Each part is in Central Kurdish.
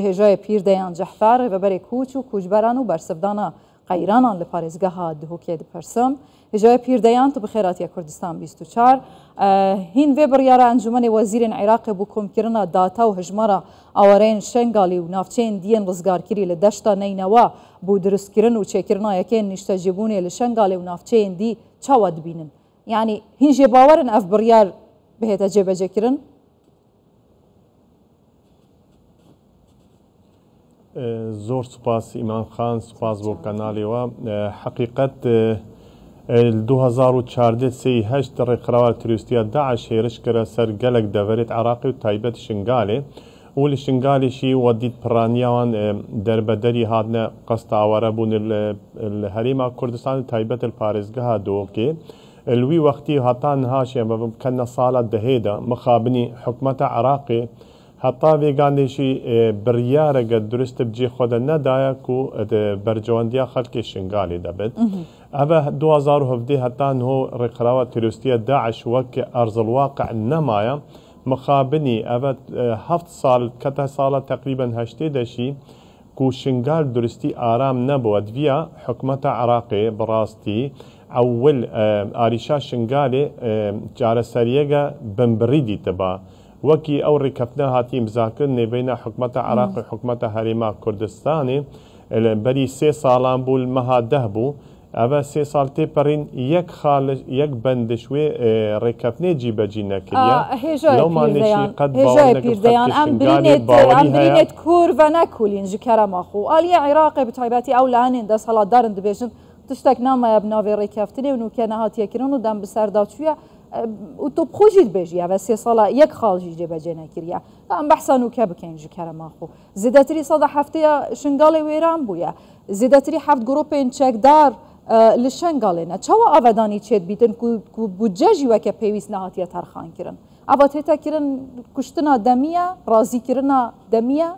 هێژای پیردەیان جەحفار ڕێبەبەرێک کوچ و کوچبەران و بەرسەفدانە قەیرانان لە پارێزگەها دهۆکێ دپەرسم هێژای پیردەیان تو بخێراتیە کوردستان 24 هین وێ بڕیارە ئەنجومەنی وەزیرên عێراقê بۆ کۆمکردنا داتا و هژمارە ئاوارەیên شنگالی و ناوچەیên دیên ڕزگارکردی لە دەشتا نەینەوە بۆ دروستکردن و چێکردنا یەکەین نیشتەجێبوونێ لە شنگالی و ناوچەیên دی چاوە دبینن یعنی هین جێ باوەرن ئەف بڕیار بهێتە جێبەجێکردن زۆر سوپاس ئیمان خان سوپاس بۆ کەناڵیەوە حقیقەت 2014 3/8 ڕێکخراوە تروریستیە داعش هێرشکرە سەر گەلێک دەڤەرێت عراقی و تایبەت شنگالێ و لە شنگالیشی وەدیت پڕانیاوان دەربەدەری هاتنە قەستاوەرە بوون لە هەرێما کوردستان تایبەت پارێزگەها دۆکێ لوی وەختی هەتان هاشیان بکەنە ساڵە دەهێدا مخابنی حکومەتە عراقی حتا وێگانێکی بڕیارەگە درست بجێ خۆدە نەدایە و بەرجەوەندیا خەڵکی شنگالی دەبێت ئەvە 2017 هەتان هۆ ڕێکخراوە تروریستیە داعش وەک ئەرزڵواقع نەمایە مخابنی ئەvە 7 ساڵ کەتە ساڵە تقریبا هەشتێ دەشی و شنگال درستی ئارام نەبووە دویە حکومەتە عراقی بڕاستی ئەول ئاریشا شنگالێ چارەسەریەگە بمبڕی دیتەبە وەکی ئەو ڕێکەوتنە هاتی ئیمزاکردن نێبینە حکومەتە عراقی حکومەتە هەرێما کوردستانی بەری 3 ساڵان بوو مەها 10 بوو ئەvە 3 ساڵ تێپەڕین یەک بەندشوێ ڕێکەوتنێ جیبەجی نەکردە لەومانێکی قەت باوەڕ ئەم برینێت کورڤە نەکولین ji keremaxu aliye Iraqê bi taybetî ew lanên desthilatdarin dibêjin tiştek namaya bi navê rêkeftinê û nûke nehatiyekirin û dem bi serdaçûye و تو بخۆشی دبێژی ئەvە 3 ساڵە یەک خاڵژی جێبەجێ نەکردە ئەم بەحسان و کە بکەین ji keremaxu زیدەتری سەدە هەفتەیە شنگاڵی وێران بووە زیدەتری 7 گرۆپên çekdar li şengalêne çawa avedanî çêt bîtin ku budce jî weke pêwîst nehatiye terxankirin ava têtekirin kuştina demiye razîkirina demiye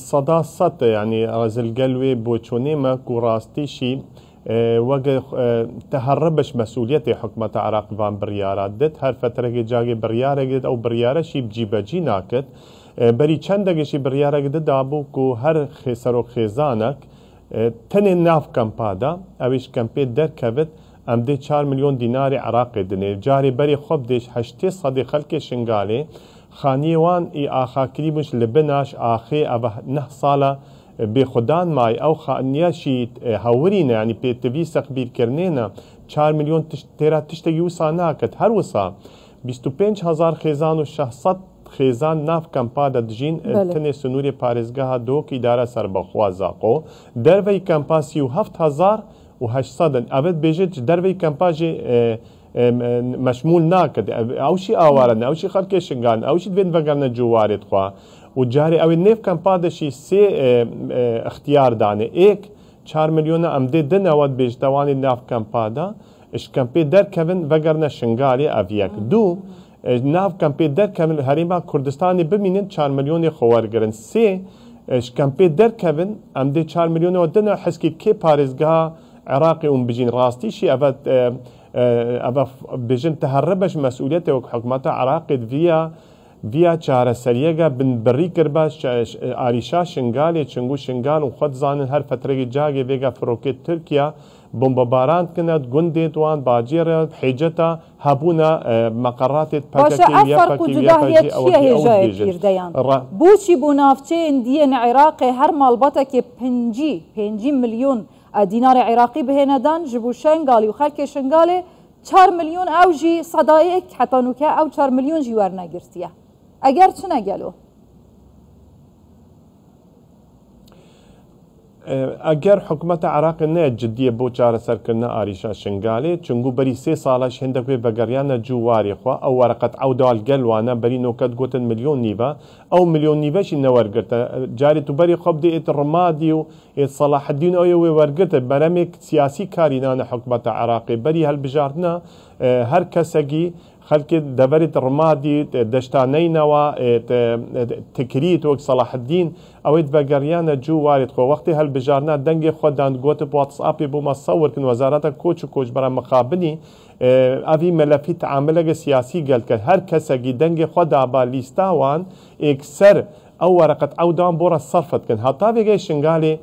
سەدا سەد یعنی ڕزلگەلوێ بۆچۆنێمە و ڕاستیشی وەگە تەهەڕەبش مەسئولیەتی حکومەتە عراقیوان بڕیارە دێت هەر فترەگە جاگێ بڕیارێکێت ئەو بڕیارەشی بجیبەجی ناکرد بەری چەندێکیشی بڕیارێک دەدابوو و هەر خێسەرۆ خێزانێک تەنێ ناو کەمپادا ئەویش کەمپێ دەرکەوێت ئەم دێ 4 ملیۆن دیناری عراقی دنێ جارێ بەری خۆب دێش 8 سەدی خەڵکی شنگالێ خانیوان ئی ئاخاکری بوش لە بناش ئاخێ ئەvە 9 ساڵە بێخودان مای ئەو خانیەشی هەورینە ینی پێتەوی سەخبیرکردنێنە 4 ملیۆن تێرا تشتێکی وسا ناکەت هەر وسا 25,000 خێزان و 600 خێزان ناف کەمپادا دژین تنێ سنووری پارێزگەها دۆکی دارە سەربەخوازاقۆ دەربەی کەمپا 37,800 ئەبێت بێژێت دەربەی کەمپاژێ مەشمول ناکرد ئەوشی ئاوارە ئەوشی خەڵکی شنگان ئەوشی دوێن بەگەرنە جووارێت خوا و جارێ ئەوێ نێف کەمپادەشی 3 اختیاردانێ ئێک 4 ملیۆنە ئەم دێ دنەوەت بێژدەوانی ناف کەمپادا شکەمپێ دەرکەون بەگەرنە شنگالی ئەڤیەک دوو ناف کەمپێ دەرکەون هەرێما کوردستانی ببینن 4 ملیۆنی خۆوەرگرن 3 شکەمپێ دەرکەون ئەم دێ 4 ملیۆنەوە دنە حسکی کێ پارێزگەها عێراقی ئەوم بژین ڕاستیشی ئەvە بژن تەهەڕەبش مەسئولیەتێ وەک حکومەتە عراقیت ڤیا چارەسەریەگە بنبڕی کرد بە ئاریشا شنگالێ چنگو شنگال و خۆت زانن هەر فترێکی جاگێ بێگە فڕۆکێت تورکیا بۆمبەباران کنەت گوندێت وان باجێرە حیجەتە هەبوونە مەقەڕاتێت بۆچی بۆ ناوچەیەن دیەنە عێراقی هەر ماڵبەتێکی 5 ملیۆن دیناری عێراقی بهێنەدان ji بۆ شنگالی و خەڵکی شنگالێ 4 ملیۆن ئەو jî سەدایەک حتانوکە ئەو 4 ملیۆن jî وەرنەگرتیە ئەگەر چ نەگەلۆ ئەگەر حکومەتە عراقی نەیە جددیە بۆ چارەسەرکردنە ئاریشا شنگالێ چنگو بەری 3 ساڵەش هێندەکوێ بەگەریانە جوواری خوا ئەو وەرەقەت ئەو داڵگەلوانە بەری نۆکەت گوتن ملیۆن نیڤە ئەو ملیۆن نیڤەشی نەوەرگرتە جاری تو بەری خۆب دێت ڕمادی و سەلاحەدین ئەوێ وێ وەرگرتە بەرەمێک سیاسی کارینانە حکومەتە عراقی بەری هەلبژاردنە هەر کەسێکی خەڵکی دەبەریت ڕمادی دەشتانەینەوە تکریت وەک سەلاحەدین ئەوەیت بەگەریانە جووارێت خۆ وەختی هەلبژارنا دەنگی خۆدان گوتە واتسئاپی بۆمە سەورکن وەزارەتە کۆچ و کۆچبەرە مەخابنی ئەوی مەلەفی تعاملەگە سیاسی گەلکە هەر کەسێکی دەنگی خۆدا با لیستاوان ئێکسەر ئەو وەرەقەت ئەودان بۆرە سەرفتکن هەتا بێگەی شنگالی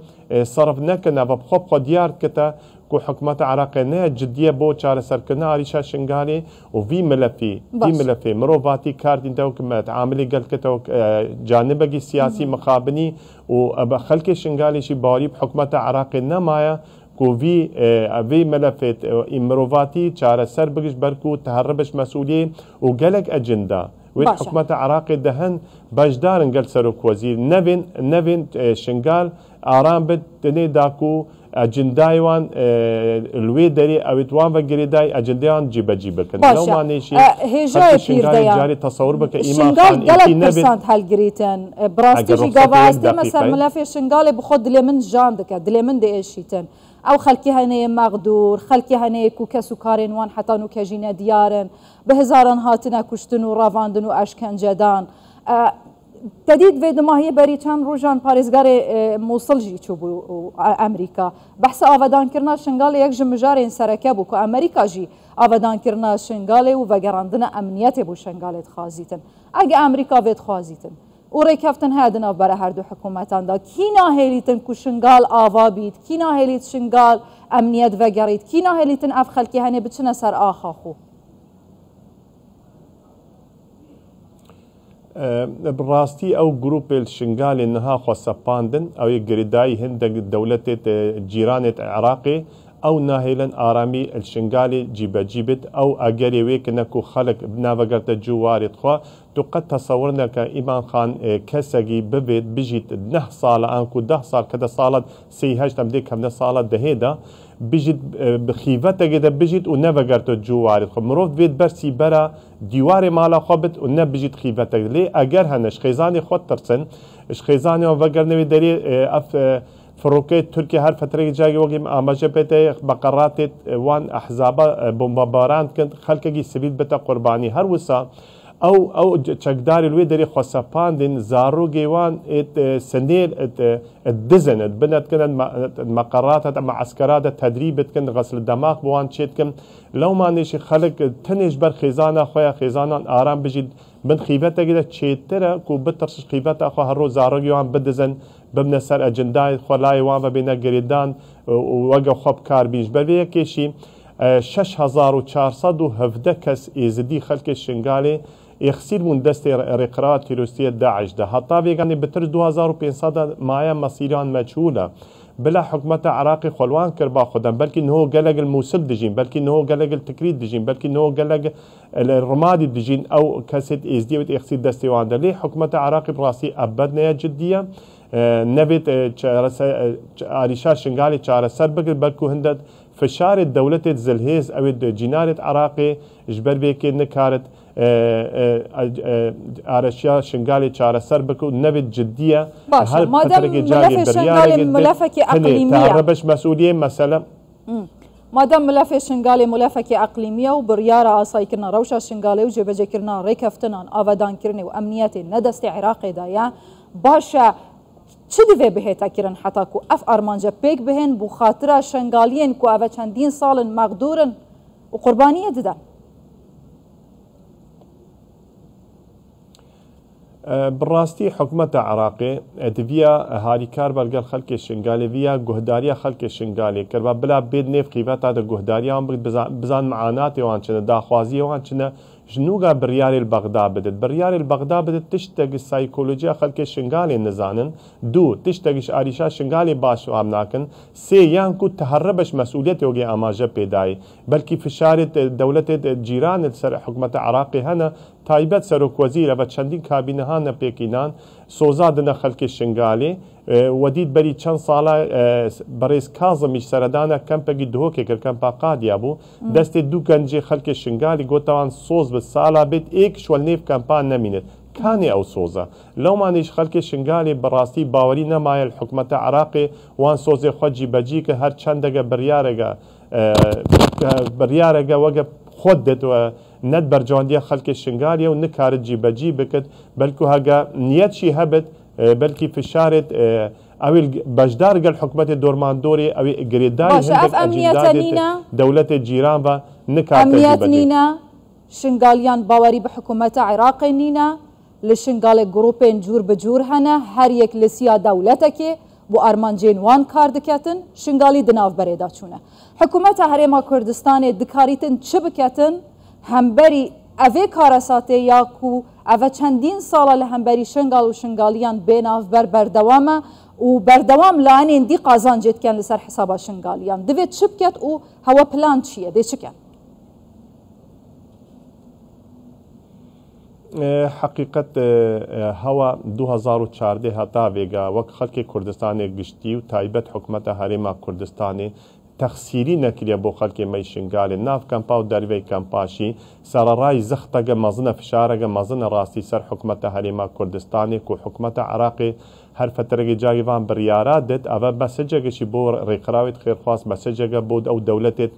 صرف نەکەنە بە بخۆ خۆ دیار کەتە کو حکومت عراقی نه جدیه بۆ چارەسەرکردن ئاریشا شنگالی و وی ملفی مرۆڤاتی کاردین دەوکمەت عاملی گەلکەتەوە جانبەگی سیاسی مخابنی و بە خەلکی شنگالیشی باوەری حکومت عراقی نەمایە کووی ئەوی ملفێت مرۆڤاتی چارەسەر بگشت بەرکو تهربش مەسئولی و گەلک ئەجندا وی حکومت عراقی دهن بەشدارن گەل سەرۆک وەزیر نەڤین شنگال ئارام بێت دنێ داکو ئەجندایوان لێ دەری ئەوێتوان بە گرێدای ئەجندیان جیبەجی بکەن لەومانێشی جاری تەسەور بکە ئیمانگەلەکسانت هەلگریتن بڕاستیشی گاڤاستی مەسەر ملەفێ شنگاڵێ بخۆ دلێ من ژان دەکە دلێ من دەئێشیتن ئەو خەلکی هەنەیە مەغدور خەلکی هەنەیە و کەس و کارێن وان حەتان و کەژینە دیارن بە هزاران هاتنە کوشتن و ڕاواندن و ئەشکەنجەدان تدید وێ دماهی بەری چەند ڕۆژان پارێزگارێ مووسڵژی چوو بوو ئەمریکا بەحسە ئاوەدانکردنا شنگاڵی یەک ژ مژارێن سەرەکە بوو کە ئەمریکاژی ئاوەدانکردنا شنگاڵێ و بەگەڕاندنە ئەمنیەتێ بۆ شنگالێت خوازیتن ئەگە ئەمریکا بێت خوازیتن و ڕێکەفتن هەدناو بەرە هەردوو حکوومەتاندا کی ناهێلیتن کو شنگال ئاوا بیت کی ناهێلیت شنگال ئەمنیەت vەگەڕیت کی ناهێلیتن ئەف خەلکی هەنێ بچنە سەر ئاخاخۆ بڕاستی ئەو گروپێل شنگالی نەها خۆسەپاندن ئەو گریدایی هەندێک دەولەتێت جیرانێت عێراقی ئەو ناهێلن ئارامی شنگالی جیبەجی بێت ئەو ئەگەری وێکنەک و خەڵک بناوەگەرتە جووارێت خوا تو قەت تەسەور نەکە ئیمان خان کەسێکی ببێت بژیت 9 ساڵە ئەنکو 10 ساڵ کە 10 ساڵت 38 ئەمدێ کەم 9 ساڵە دەهێدا بژیت بخیڤەتێکێدا بژیت و نەوەگەرتە جووارێت خۆ مرۆڤ بێت بەرسی بەرە دیوارێ ماڵە خۆ بێت و نەبژیت خیڤەتێک لێ ئەگەر هەنە شخێزانی خۆت ترسن شخێزانیەوە وەگەرنەوەی دەرێ ئەف فڕۆکەی تورکیا هەر فترێکی جاگی وەگەیم ئاماژە بێتە بەقەڕاتێت وان ئەحزابە بۆمبەباران کرد خەلکێکی سڤیل بێتە قوربانی هەروسا ئەو چەکداری لێ دەری خۆسەپاندن زارۆگەیوان سنێر دزنت بنەتکردن مەقەڕاتە ئەمە عسکەراتە تەدریب بتکن غەسل دەماغ بۆوان چێتکەم لەومانێشی خەلک تەنێش بەر خێزانە خۆیان خێزانان ئارام بژیت بن خیڤەتێکدا چێترە و بترسش خیڤەتە خۆ هەڕۆ زارۆگەیوان بدزن ببنە سەر ئەجندای خۆلای وان ببینە گرێدان وەگە خۆ بکار بیش بەبێ یەکێشی 6417 کەس ئێزدی خەلکی شنگالێ ئێخسیر بوون دەستی ڕێکخراوە تیرۆریستیە داعشدا هەتا بێگانی بتر 2500 مایە مەسیران مەجهولە بلا حکومەتە عراقی خۆڵوان کرد با خۆدان بەلکی نهۆ گەلەگەل مووسڵ دژین بەلکی نهۆ گەلەگەل تکریت دژین بەلکی نهۆ گەلەگ ڕمادی دژین ئەو کەسێت ئێزدیوت ئێخسیر دەستێواندا لێ حکومەتە عراقی بڕاستی ئەبەد نەیە جددیە نەبێت ئاریشا شنگالی چارەسەر بگرت بەلکو هەندێت فشارێت دەولەتێت زلهێز ئەوێت جینارێت عراقی ژبەر بێکێ نکارێت ئارەشیا شنگالی چارەسەر بکە و نەبێت جددیە هەربش مەسئولیە مەسەلە مادام ملەفێ شنگالی ملەفێکی ئەقلیمیە و بڕیارە ئاسایکردنا ڕەوشە شنگالی و جێبەجێکردنا ڕێکەفتنان ئاوادانکردنی و ئەمنیەتی نەدەستی عێراقیدایە باشە چ divê bihêta kirin heta ku ev armanca pêk bihên bû xatira şengaliyên ku ev çendîn salin meqdûrin û qurbaniye didin. بڕاستی حکومەتە عراقی دڤە هاریکار بەرگەل خەلکی شنگالی ڤە گوهداریە خەلکی شنگالی کردبا بلا بێت نێف قیڤەتا دە گوهداریان بزان معاناتێوان چنە داخوازیەوان چنە ژنوگا بڕیاری بەغدا بدت بڕیاری بەغدا بدت تشتێک سایکۆلۆژیا خەلکی شنگالی نزانن دوو تشتێکیش ئاریشا شنگالی باش وام ناکن سێ یان کو تهربش مەسئولیەت یۆگەی ئاماژە پێدایی بەلکی فشارێت دەولەتێت جیرانت سەر حکومەتە عراقی هەنە تایبەت سەرۆک وەزیرە بە چەندین کابینەهانە پێکینان سۆزادنە خەلکی شنگالی ودید بەری چەند ساڵە بەڕێز کازمیش سەردانە کەمپێکی دهۆکێ کرد کەمپا قادیا بوو دەستێ دوو گەنجێ خەلکی شنگالی گۆتەوان سۆز بە ساڵا بێت ئێک شوەل نێف کەمپان نەمینێت کانی ئەو سۆزە لەومانیش خەلکی شنگالی بەڕاستی باوەری نەمایە حکومەتە عراقی وان سۆزێ خۆجی بەجی کە هەر چەندەگە بڕیارەگە وەگە خۆت دێتەوە نەت بەرجەوەندیە خەلکی شنگالیە و نکارت جیبەجی بکرد بەلکو هەگە نیەتشی هەبێت بلكي في الشارع او بجدار قال حكومه دورمان دوري او جريداي هندك امنيتنينا دولة الجيران و نكات امنيتنينا شنغاليان باوري بحكومه عراق نينا لشنغال جروبين جور بجور هنا هر يك لسيا دولتك بو ارمان جينوان كاردكاتن شنغالي دناف بريدا چونه حكومه هرما كردستان دكاريتن چبكاتن همبري اوه کارساته یا کو اوه چندین ساله لهمبری شنگال و شنگالیان بیناف بردوامه و بردوام لعنین دی قازان جد کن لسر حسابا شنگالیان دوید چه بکت و هوا پلان چیه دی چه کن؟ حقیقت هوا 2014 هتا ویگا وقت خلق کردستان گشتی و تایبت حکومت هرما کردستان تخسيري نكريا بو خلق مي شنغال ناف كامبا و دروي كامباشي سراراي زختغ مزنه فشارغ مزنه راستي سر حكومه هرما كردستاني كو حكومه عراقي هر فتره جايفان بريارات دت اوا مسجه شي بو ريقراويت خير خاص مسجه بود او دولتت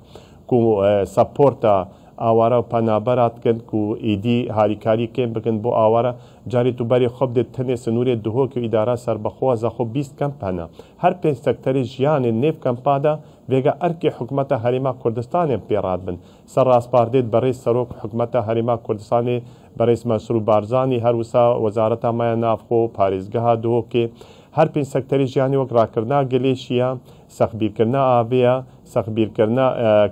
كو سپورتا آوارا و پنابرات کن کو ایدی هاریکاری کن بکن بو آوارا جاری تو بری خوب ده تنه سنوری دهو که اداره سر بخوا زخو 20 کمپانا هر پنج سکتری جیان نیف کمپادا ویگا ارکی حکومت هریما کردستان پیراد بن سر راسپاردید برای سروک حکومت هریما کردستان برای منصور بارزانی هر وسا وزارت مایا نافخو پاریزگاه دهو که هر پنج سکتری جیانی وک راکرنا گلیشیا سخبیر کرنا آبیا سخبیر کرنا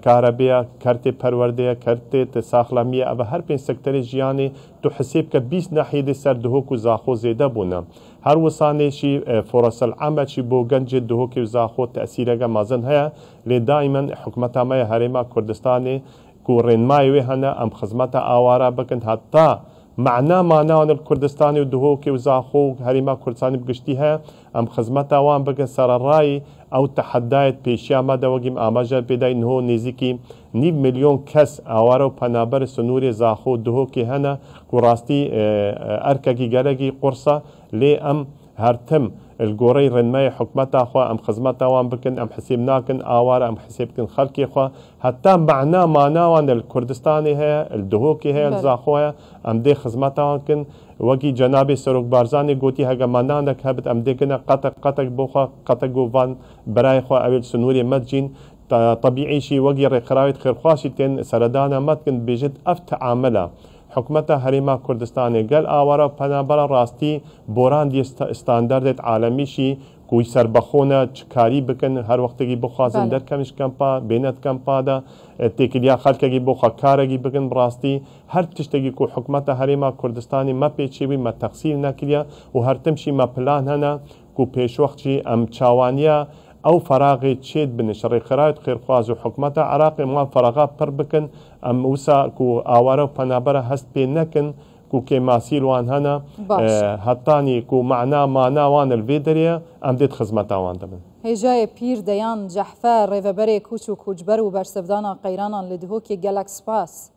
کاربیا کرت پرورده کرت ساخلامیه او هر پنج سکتر جیانی تو حساب که 20 ناحیه سر دهوک و زاخو زیده بونه هر وسانه شی فرص العمل شی بو گنج دهوک و زاخو تأثیرگه مازن هیا لی دائما حکومت مای هرما کردستان کو رنمای و هنه ام خدمت آوارا بکن حتی معنا الكردستاني ودهوكي وزاخو هريما كردستاني بقشتيها ام خدمت اوان بكن سر الراي او تحدايت بيشيا مادا وقيم اماجا بدا انه نزيكي 9 مليون كس اوارو پنابر سنوري زاخو دهوكي هنا كراستي اركاكي غرقي قرصة لي ام هرتم الجوري رنماي حكمتها خوا ام خدمتها وان بكن ام حسيبناكن اوار ام حسيبكن خلقي خوا حتى معنا وان الكردستاني هي الدهوكي هي الزاخوها ام دي خدمتها كن وقي جنابي سروك بارزاني قوتي هاga منانك هبت ام دي كنا قطق بوخا قطق وان براي خوا اول سنوري مدجين طبيعي شي وقي رقراويت خير خواشي تن سردانا متكن بيجت افت عامله حكومة هرما كردستان قال آوارا پنابرا راستي بوران دي استاندرد عالمي شي كوي سربخونا چكاري بكن هر وقت كي بخوازن در كمش كمپا بينت كمپا دا تيكليا خلق كي بخوا كارگي بكن براستي هر تشتگي كو حكومة هرما كردستاني ما بيچيوي ما تقصير نكليا و هر تمشي ما پلان هنا كو پیش وقت شي ام چاوانيا او فراغي تشيد بن شري خرايط خير خواز وحكومة عراقي ما فراغات پر بكن ام وسا كو آوارا پنابرا هست بي نكن كو كي ماسيل وان هنا هتاني كو معنا وان الفيدريا ام ديت خزمتا وان دمن هجاي بير ديان جحفار ريفبري كوچو كوجبر و برسفدانا قيرانا لدهوكي جالاكس باس